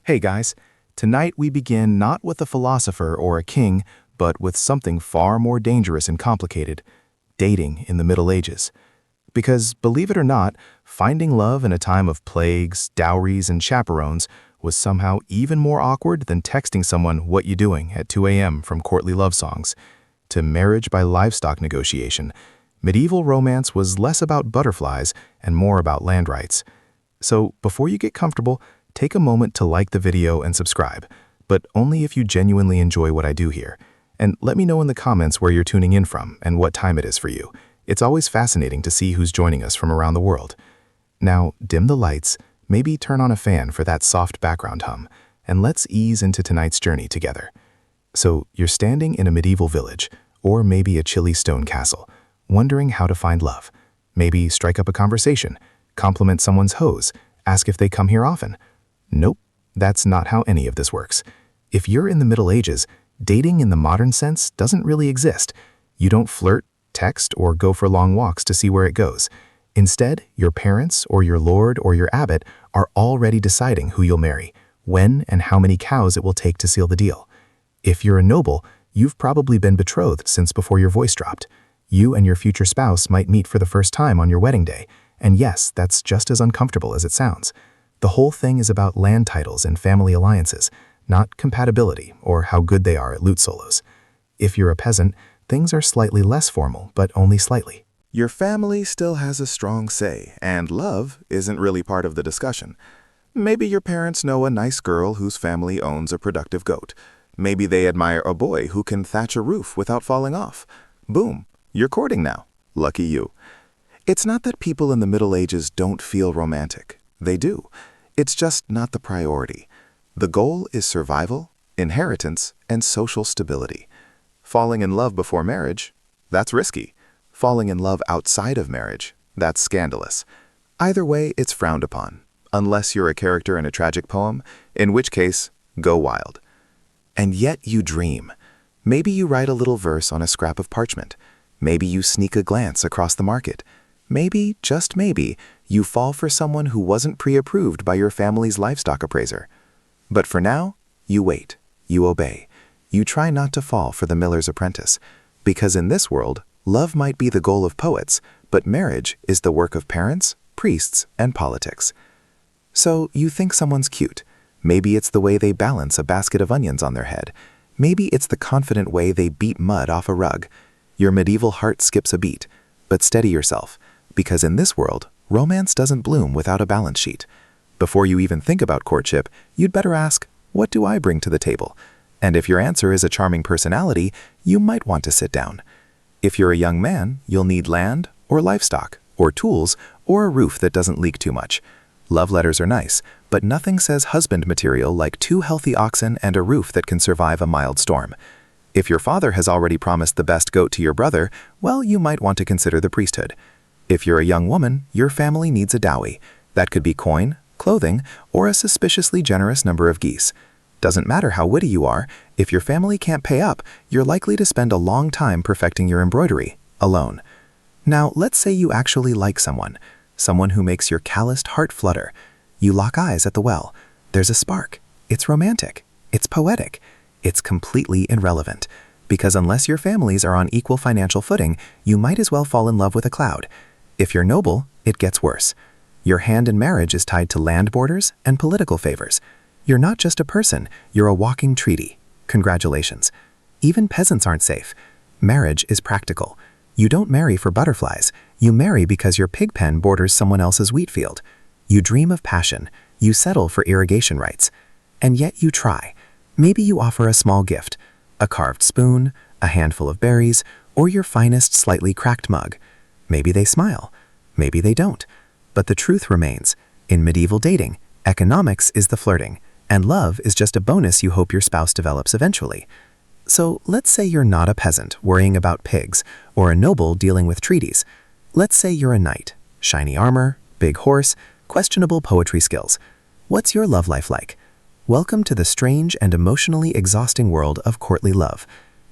Hey guys, tonight we begin not with a philosopher or a king, but with something far more dangerous and complicated: dating in the Middle Ages. Because, believe it or not, finding love in a time of plagues, dowries, and chaperones was somehow even more awkward than texting someone "what you doing" at 2 a.m. from courtly love songs. To marriage by livestock negotiation, medieval romance was less about butterflies and more about land rights. So, before you get comfortable, take a moment to like the video and subscribe, but only if you genuinely enjoy what I do here. And let me know in the comments where you're tuning in from and what time it is for you. It's always fascinating to see who's joining us from around the world. Now, dim the lights, maybe turn on a fan for that soft background hum, and let's ease into tonight's journey together. So, you're standing in a medieval village, or maybe a chilly stone castle, wondering how to find love. Maybe strike up a conversation, compliment someone's hose, ask if they come here often. Nope, that's not how any of this works. If you're in the Middle Ages, dating in the modern sense doesn't really exist. You don't flirt, text, or go for long walks to see where it goes. Instead, your parents or your lord or your abbot are already deciding who you'll marry, when and how many cows it will take to seal the deal. If you're a noble, you've probably been betrothed since before your voice dropped. You and your future spouse might meet for the first time on your wedding day, and yes, that's just as uncomfortable as it sounds. The whole thing is about land titles and family alliances, not compatibility or how good they are at lute solos. If you're a peasant, things are slightly less formal, but only slightly. Your family still has a strong say, and love isn't really part of the discussion. Maybe your parents know a nice girl whose family owns a productive goat. Maybe they admire a boy who can thatch a roof without falling off. Boom, you're courting now. Lucky you. It's not that people in the Middle Ages don't feel romantic. They do. It's just not the priority. The goal is survival, inheritance, and social stability. Falling in love before marriage, that's risky. Falling in love outside of marriage, that's scandalous. Either way, it's frowned upon, unless you're a character in a tragic poem, in which case, go wild. And yet you dream. Maybe you write a little verse on a scrap of parchment. Maybe you sneak a glance across the market. Maybe, just maybe, you fall for someone who wasn't pre-approved by your family's livestock appraiser. But for now, you wait, you obey. You try not to fall for the miller's apprentice, because in this world, love might be the goal of poets, but marriage is the work of parents, priests, and politics. So you think someone's cute. Maybe it's the way they balance a basket of onions on their head. Maybe it's the confident way they beat mud off a rug. Your medieval heart skips a beat, but steady yourself, because in this world, romance doesn't bloom without a balance sheet. Before you even think about courtship, you'd better ask, what do I bring to the table? And if your answer is a charming personality, you might want to sit down. If you're a young man, you'll need land, or livestock, or tools, or a roof that doesn't leak too much. Love letters are nice, but nothing says husband material like 2 healthy oxen and a roof that can survive a mild storm. If your father has already promised the best goat to your brother, well, you might want to consider the priesthood. If you're a young woman, your family needs a dowry. That could be coin, clothing, or a suspiciously generous number of geese. Doesn't matter how witty you are, if your family can't pay up, you're likely to spend a long time perfecting your embroidery, alone. Now, let's say you actually like someone who makes your calloused heart flutter. You lock eyes at the well. There's a spark. It's romantic. It's poetic. It's completely irrelevant, because unless your families are on equal financial footing, you might as well fall in love with a cloud. If you're noble, it gets worse. Your hand in marriage is tied to land borders and political favors. You're not just a person, you're a walking treaty. Congratulations. Even peasants aren't safe. Marriage is practical. You don't marry for butterflies. You marry because your pig pen borders someone else's wheat field. You dream of passion. You settle for irrigation rights. And yet you try. Maybe you offer a small gift, a carved spoon, a handful of berries, or your finest slightly cracked mug. Maybe they smile. Maybe they don't. But the truth remains, in medieval dating, economics is the flirting, and love is just a bonus you hope your spouse develops eventually. So let's say you're not a peasant worrying about pigs, or a noble dealing with treaties. Let's say you're a knight, shiny armor, big horse, questionable poetry skills. What's your love life like? Welcome to the strange and emotionally exhausting world of courtly love.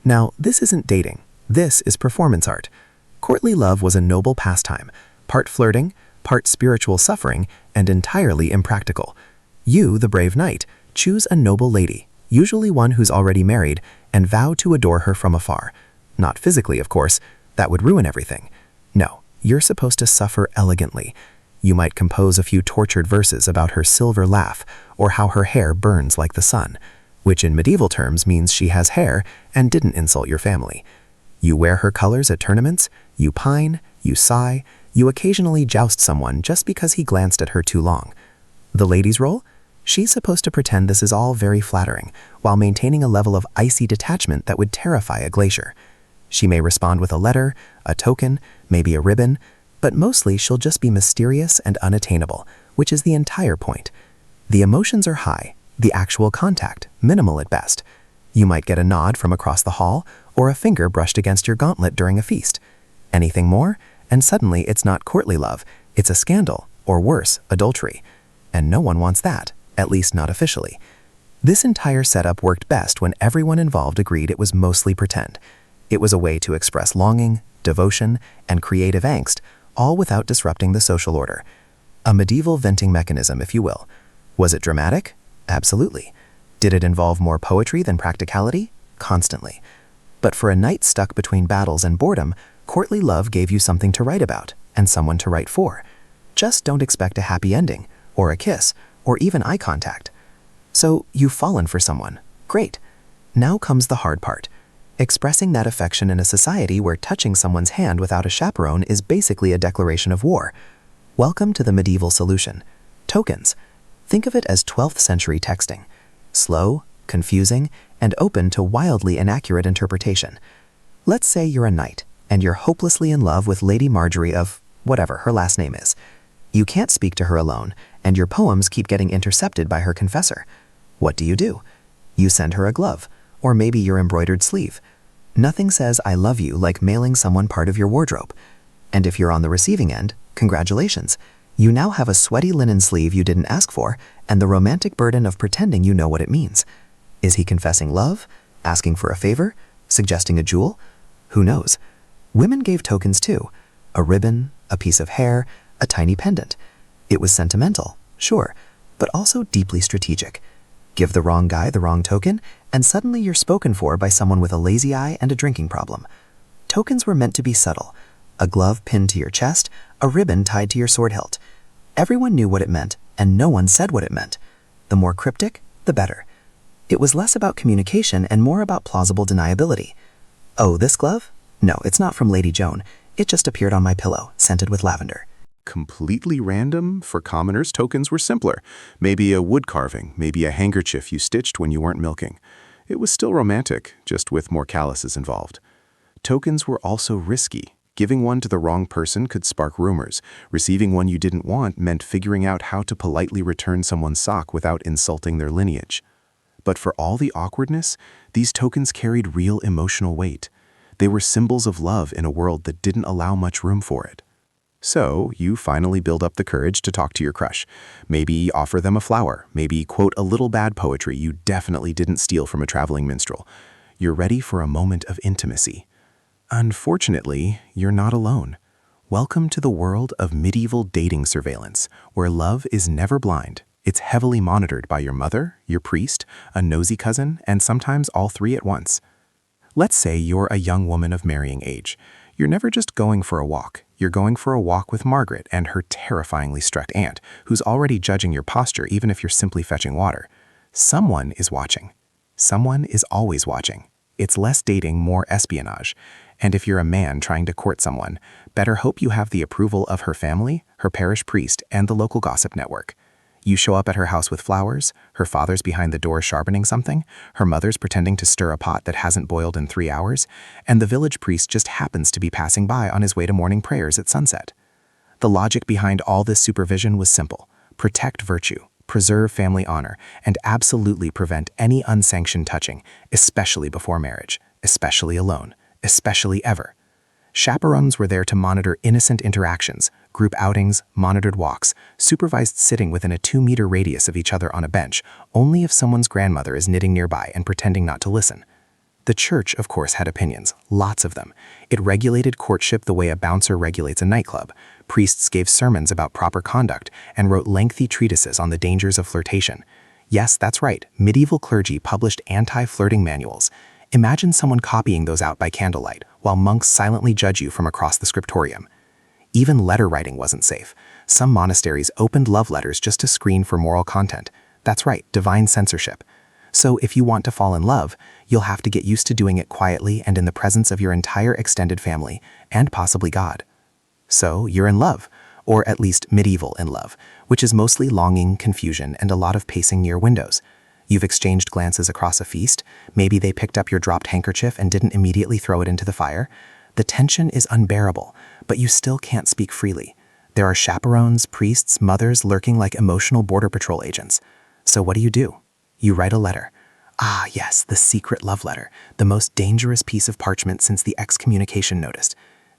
Now, this isn't dating. This is performance art. Courtly love was a noble pastime, part flirting, part spiritual suffering, and entirely impractical. You, the brave knight, Choose a noble lady, usually one who's already married, and vow to adore her from afar. Not physically, of course. That would ruin everything. No, you're supposed to suffer elegantly. You might compose a few tortured verses about her silver laugh or how her hair burns like the sun, which in medieval terms means she has hair and didn't insult your family. You wear her colors at tournaments, you pine, you sigh, you occasionally joust someone just because he glanced at her too long. The lady's role? She's supposed to pretend this is all very flattering, while maintaining a level of icy detachment that would terrify a glacier. She may respond with a letter, a token, maybe a ribbon, but mostly she'll just be mysterious and unattainable, which is the entire point. The emotions are high, the actual contact minimal at best. You might get a nod from across the hall, or a finger brushed against your gauntlet during a feast. Anything more, and suddenly it's not courtly love, it's a scandal, or worse, adultery. And no one wants that, at least not officially. This entire setup worked best when everyone involved agreed it was mostly pretend. It was a way to express longing, devotion, and creative angst, all without disrupting the social order. A medieval venting mechanism, if you will. Was it dramatic? Absolutely. Did it involve more poetry than practicality? Constantly. But for a night stuck between battles and boredom, courtly love gave you something to write about and someone to write for. Just don't expect a happy ending, or a kiss, or even eye contact. So you've fallen for someone. Great. Now comes the hard part. Expressing that affection in a society where touching someone's hand without a chaperone is basically a declaration of war. Welcome to the medieval solution. Tokens. Think of it as 12th century texting. Slow, confusing, and open to wildly inaccurate interpretation. Let's say you're a knight, and you're hopelessly in love with Lady Marjorie of whatever her last name is. You can't speak to her alone, and your poems keep getting intercepted by her confessor. What do? You send her a glove, or maybe your embroidered sleeve. Nothing says I love you like mailing someone part of your wardrobe. And if you're on the receiving end, congratulations. You now have a sweaty linen sleeve you didn't ask for, and the romantic burden of pretending you know what it means. Is he confessing love? Asking for a favor? Suggesting a jewel? Who knows? Women gave tokens too. A ribbon, a piece of hair, a tiny pendant. It was sentimental, sure, but also deeply strategic. Give the wrong guy the wrong token, and suddenly you're spoken for by someone with a lazy eye and a drinking problem. Tokens were meant to be subtle. A glove pinned to your chest, a ribbon tied to your sword hilt. Everyone knew what it meant, and no one said what it meant. The more cryptic, the better. It was less about communication and more about plausible deniability. Oh, this glove? No, it's not from Lady Joan. It just appeared on my pillow, scented with lavender. Completely random? For commoners, tokens were simpler. Maybe a wood carving, maybe a handkerchief you stitched when you weren't milking. It was still romantic, just with more calluses involved. Tokens were also risky. Giving one to the wrong person could spark rumors. Receiving one you didn't want meant figuring out how to politely return someone's sock without insulting their lineage. But for all the awkwardness, these tokens carried real emotional weight. They were symbols of love in a world that didn't allow much room for it. So, you finally build up the courage to talk to your crush. Maybe offer them a flower. Maybe quote a little bad poetry you definitely didn't steal from a traveling minstrel. You're ready for a moment of intimacy. Unfortunately, you're not alone. Welcome to the world of medieval dating surveillance, where love is never blind. It's heavily monitored by your mother, your priest, a nosy cousin, and sometimes all three at once. Let's say you're a young woman of marrying age. You're never just going for a walk. You're going for a walk with Margaret and her terrifyingly strict aunt, who's already judging your posture even if you're simply fetching water. Someone is watching. Someone is always watching. It's less dating, more espionage. And if you're a man trying to court someone, better hope you have the approval of her family, her parish priest, and the local gossip network. You show up at her house with flowers, her father's behind the door sharpening something, her mother's pretending to stir a pot that hasn't boiled in 3 hours, and the village priest just happens to be passing by on his way to morning prayers at sunset. The logic behind all this supervision was simple. Protect virtue, preserve family honor, and absolutely prevent any unsanctioned touching, especially before marriage, especially alone, especially ever. Chaperones were there to monitor innocent interactions, group outings, monitored walks, supervised sitting within a 2-meter radius of each other on a bench, only if someone's grandmother is knitting nearby and pretending not to listen. The church, of course, had opinions, lots of them. It regulated courtship the way a bouncer regulates a nightclub. Priests gave sermons about proper conduct and wrote lengthy treatises on the dangers of flirtation. Yes, that's right, medieval clergy published anti-flirting manuals. Imagine someone copying those out by candlelight, while monks silently judge you from across the scriptorium. Even letter writing wasn't safe. Some monasteries opened love letters just to screen for moral content. That's right, divine censorship. So if you want to fall in love, you'll have to get used to doing it quietly and in the presence of your entire extended family, and possibly God. So you're in love, or at least medieval in love, which is mostly longing, confusion, and a lot of pacing near windows. You've exchanged glances across a feast. Maybe they picked up your dropped handkerchief and didn't immediately throw it into the fire. The tension is unbearable, but you still can't speak freely. There are chaperones, priests, mothers lurking like emotional border patrol agents. So what do? You write a letter. Ah, yes, the secret love letter, the most dangerous piece of parchment since the excommunication notice.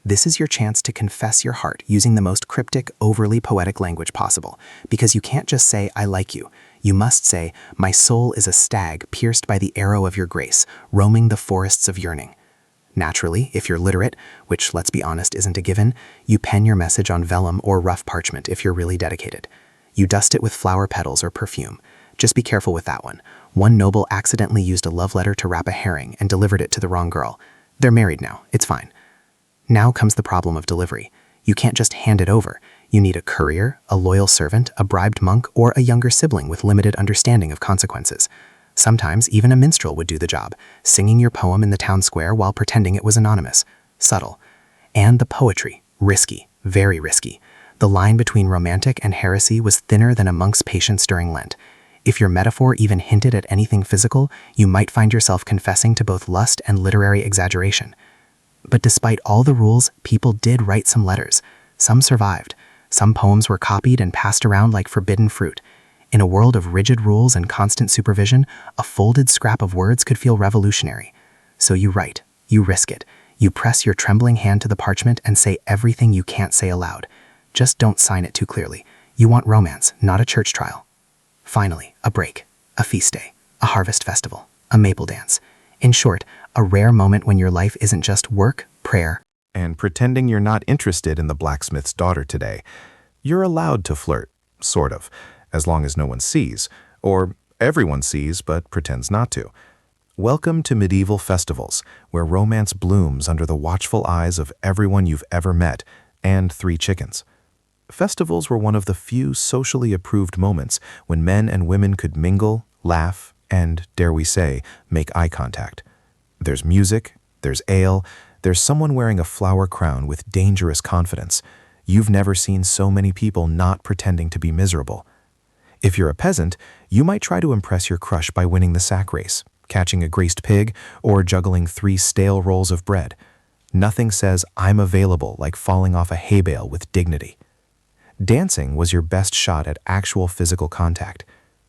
This is your chance to confess your heart using the most cryptic, overly poetic language possible, because you can't just say, I like you. You must say, my soul is a stag pierced by the arrow of your grace, roaming the forests of yearning. Naturally, if you're literate, which let's be honest isn't a given, you pen your message on vellum or rough parchment if you're really dedicated. You dust it with flower petals or perfume. Just be careful with that one. One noble accidentally used a love letter to wrap a herring and delivered it to the wrong girl. They're married now, it's fine. Now comes the problem of delivery. You can't just hand it over. You need a courier, a loyal servant, a bribed monk, or a younger sibling with limited understanding of consequences. Sometimes even a minstrel would do the job, singing your poem in the town square while pretending it was anonymous. Subtle. And the poetry. Risky. Very risky. The line between romantic and heresy was thinner than a monk's patience during Lent. If your metaphor even hinted at anything physical, you might find yourself confessing to both lust and literary exaggeration. But despite all the rules, people did write some letters. Some survived. Some poems were copied and passed around like forbidden fruit. In a world of rigid rules and constant supervision, a folded scrap of words could feel revolutionary. So you write. You risk it. You press your trembling hand to the parchment and say everything you can't say aloud. Just don't sign it too clearly. You want romance, not a church trial. Finally, a break. A feast day. A harvest festival. A maple dance. In short, a rare moment when your life isn't just work, prayer, And pretending you're not interested in the blacksmith's daughter today. You're allowed to flirt, sort of, as long as no one sees, or everyone sees but pretends not to. Welcome to medieval festivals, where romance blooms under the watchful eyes of everyone you've ever met, and 3 chickens. Festivals were one of the few socially approved moments when men and women could mingle, laugh, and, dare we say, make eye contact. There's music, there's ale, there's someone wearing a flower crown with dangerous confidence. You've never seen so many people not pretending to be miserable. If you're a peasant, you might try to impress your crush by winning the sack race, catching a graced pig, or juggling 3 stale rolls of bread. Nothing says, I'm available, like falling off a hay bale with dignity. Dancing was your best shot at actual physical contact.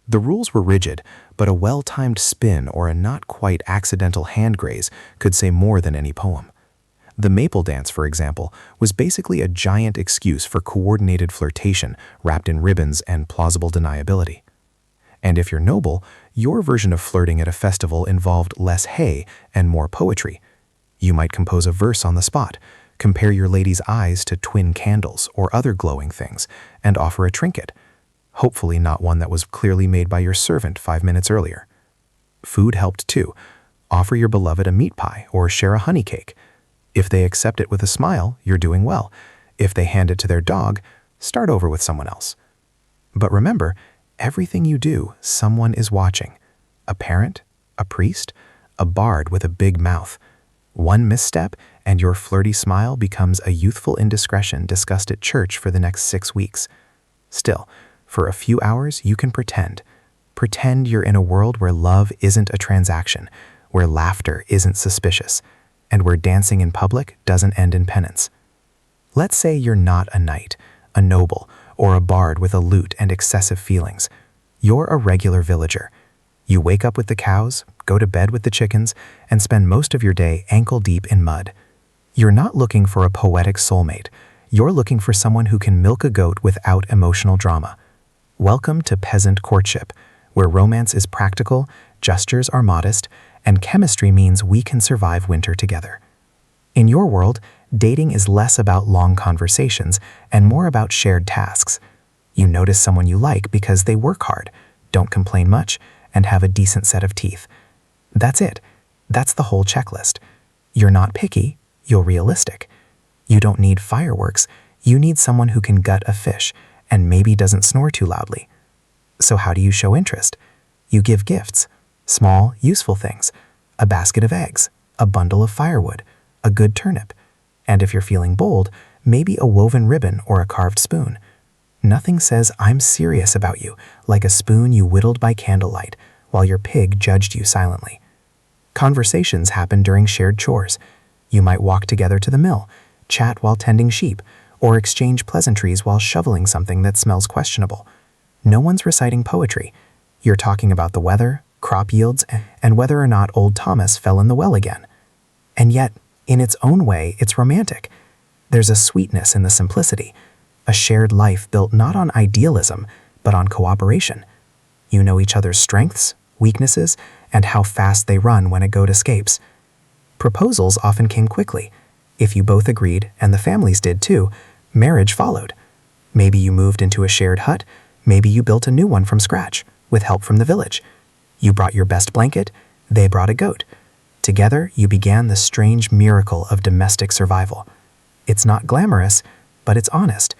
The rules were rigid, but a well-timed spin or a not-quite accidental hand graze could say more than any poem. The maple dance, for example, was basically a giant excuse for coordinated flirtation wrapped in ribbons and plausible deniability. And if you're noble, your version of flirting at a festival involved less hay and more poetry. You might compose a verse on the spot, compare your lady's eyes to twin candles or other glowing things, and offer a trinket. Hopefully not one that was clearly made by your servant 5 minutes earlier. Food helped too. Offer your beloved a meat pie or share a honey cake. If they accept it with a smile, you're doing well. If they hand it to their dog, start over with someone else. But remember, everything you do, someone is watching. A parent, a priest, a bard with a big mouth. One misstep, and your flirty smile becomes a youthful indiscretion discussed at church for the next 6 weeks. Still, for a few hours, you can pretend. Pretend you're in a world where love isn't a transaction, where laughter isn't suspicious, and where dancing in public doesn't end in penance. Let's say you're not a knight, a noble, or a bard with a lute and excessive feelings. You're a regular villager. You wake up with the cows, go to bed with the chickens, and spend most of your day ankle-deep in mud. You're not looking for a poetic soulmate. You're looking for someone who can milk a goat without emotional drama. Welcome to peasant courtship, where romance is practical, gestures are modest, and chemistry means we can survive winter together. In your world, dating is less about long conversations and more about shared tasks. You notice someone you like because they work hard, don't complain much, and have a decent set of teeth. That's it. That's the whole checklist. You're not picky, you're realistic. You don't need fireworks, you need someone who can gut a fish and maybe doesn't snore too loudly. So how do you show interest? You give gifts, small, useful things, a basket of eggs, a bundle of firewood, a good turnip, and if you're feeling bold, maybe a woven ribbon or a carved spoon. Nothing says I'm serious about you like a spoon you whittled by candlelight while your pig judged you silently. Conversations happen during shared chores. You might walk together to the mill, chat while tending sheep, or exchange pleasantries while shoveling something that smells questionable. No one's reciting poetry. You're talking about the weather, crop yields, and whether or not old Thomas fell in the well again. And yet, in its own way, it's romantic. There's a sweetness in the simplicity, a shared life built not on idealism, but on cooperation. You know each other's strengths, weaknesses, and how fast they run when a goat escapes. Proposals often came quickly. If you both agreed, and the families did too, marriage followed. Maybe you moved into a shared hut, maybe you built a new one from scratch, with help from the village. You brought your best blanket, they brought a goat. Together, you began the strange miracle of domestic survival. It's not glamorous, but it's honest.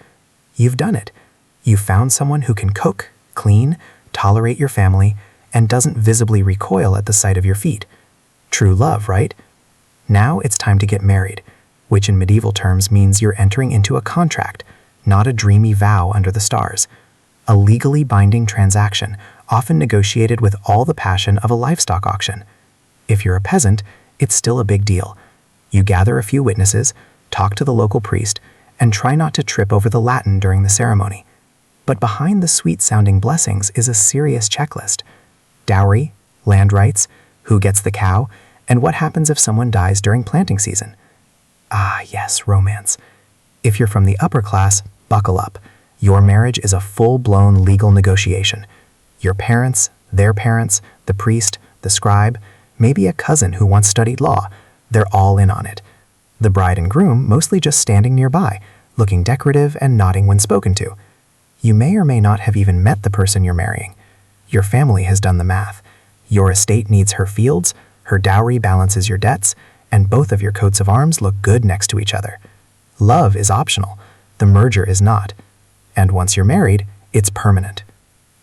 You've done it. You've found someone who can cook, clean, tolerate your family, and doesn't visibly recoil at the sight of your feet. True love, right? Now it's time to get married, which in medieval terms means you're entering into a contract, not a dreamy vow under the stars. A legally binding transaction, often negotiated with all the passion of a livestock auction. If you're a peasant, it's still a big deal. You gather a few witnesses, talk to the local priest, and try not to trip over the Latin during the ceremony. But behind the sweet-sounding blessings is a serious checklist. Dowry, land rights, who gets the cow, and what happens if someone dies during planting season. Ah, yes, romance. If you're from the upper class, buckle up. Your marriage is a full-blown legal negotiation. Your parents, their parents, the priest, the scribe, maybe a cousin who once studied law, they're all in on it. The bride and groom mostly just standing nearby, looking decorative and nodding when spoken to. You may or may not have even met the person you're marrying. Your family has done the math. Your estate needs her fields, her dowry balances your debts, and both of your coats of arms look good next to each other. Love is optional. The merger is not. And once you're married, it's permanent.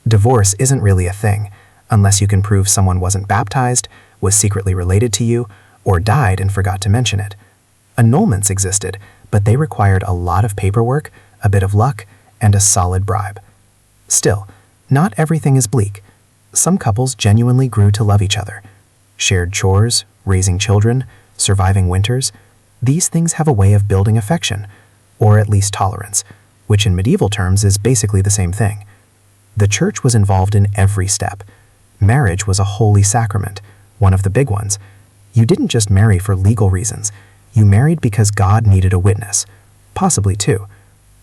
Divorce isn't really a thing, unless you can prove someone wasn't baptized, was secretly related to you, or died and forgot to mention it. Annulments existed, but they required a lot of paperwork, a bit of luck, and a solid bribe. Still, not everything is bleak. Some couples genuinely grew to love each other. Shared chores, raising children, surviving winters, these things have a way of building affection, or at least tolerance, which in medieval terms is basically the same thing. The church was involved in every step. Marriage was a holy sacrament, one of the big ones. You didn't just marry for legal reasons. You married because God needed a witness, possibly two.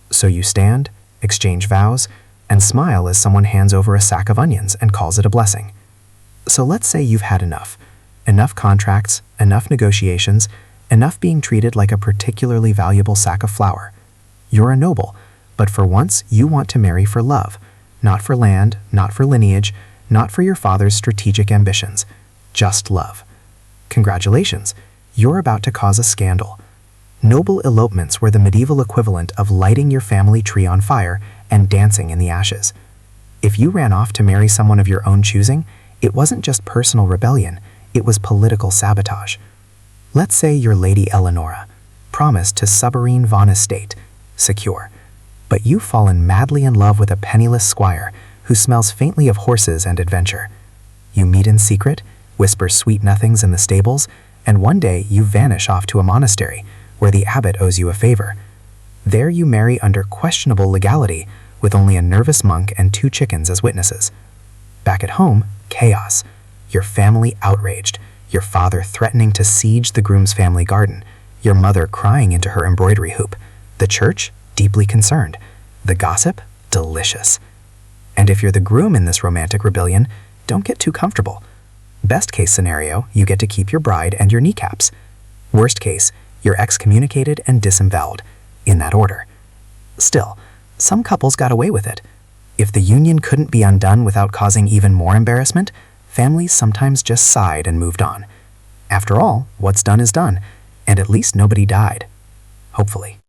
So you stand, exchange vows, and smile as someone hands over a sack of onions and calls it a blessing. So let's say you've had enough. Enough contracts, enough negotiations, enough being treated like a particularly valuable sack of flour. You're a noble, but for once you want to marry for love, not for land, not for lineage, not for your father's strategic ambitions, just love. Congratulations, you're about to cause a scandal. Noble elopements were the medieval equivalent of lighting your family tree on fire and dancing in the ashes. If you ran off to marry someone of your own choosing, it wasn't just personal rebellion, it was political sabotage. Let's say you're Lady Eleonora, promised to Serene von Estate, secure. But you've fallen madly in love with a penniless squire who smells faintly of horses and adventure. You meet in secret, whisper sweet nothings in the stables, and one day you vanish off to a monastery where the abbot owes you a favor. There you marry under questionable legality with only a nervous monk and 2 chickens as witnesses. Back at home, chaos. Your family outraged, your father threatening to siege the groom's family garden, your mother crying into her embroidery hoop, the church deeply concerned, the gossip delicious. And if you're the groom in this romantic rebellion, don't get too comfortable. Best case scenario, you get to keep your bride and your kneecaps. Worst case, you're excommunicated and disemboweled, in that order. Still, some couples got away with it. If the union couldn't be undone without causing even more embarrassment, families sometimes just sighed and moved on. After all, what's done is done, and at least nobody died. Hopefully.